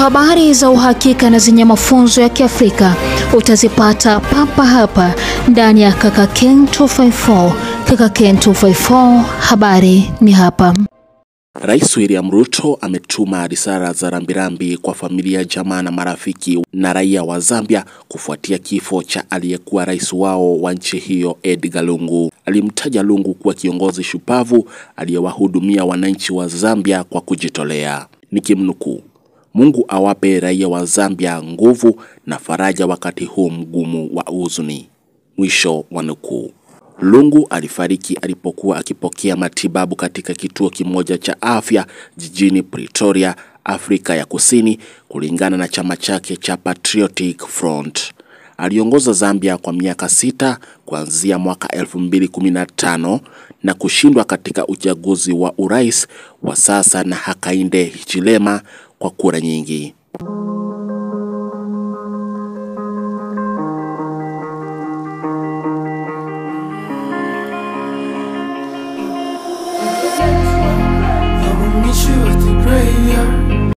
Habari za uhakika na zenye mafunzo ya Kiafrika utazipata papa hapa ndani ya Kaka Ken 254. Kaka Ken 254, habari ni hapa. Rais William Ruto ametuma risala za rambirambi kwa familia, jamaa na marafiki na raia wa Zambia kufuatia kifo cha aliyekuwa rais wao wa nchi hiyo Edgar Lungu. Alimtaja Lungu kuwa kiongozi shupavu aliyewahudumia wananchi wa Zambia kwa kujitolea. Nikimnukuu, Mungu awape raia wa Zambia nguvu na faraja wakati huu mgumu wa huzuni. Mwisho wa nukuu. Lungu alifariki alipokuwa akipokea matibabu katika kituo kimoja cha afya jijini Pretoria, Afrika ya Kusini, kulingana na chama chake cha Patriotic Front. Aliongoza Zambia kwa miaka 6 kuanzia mwaka 2015 na kushindwa katika uchaguzi wa urais wa sasa na Hakainde Hichilema kwa kura nyingi.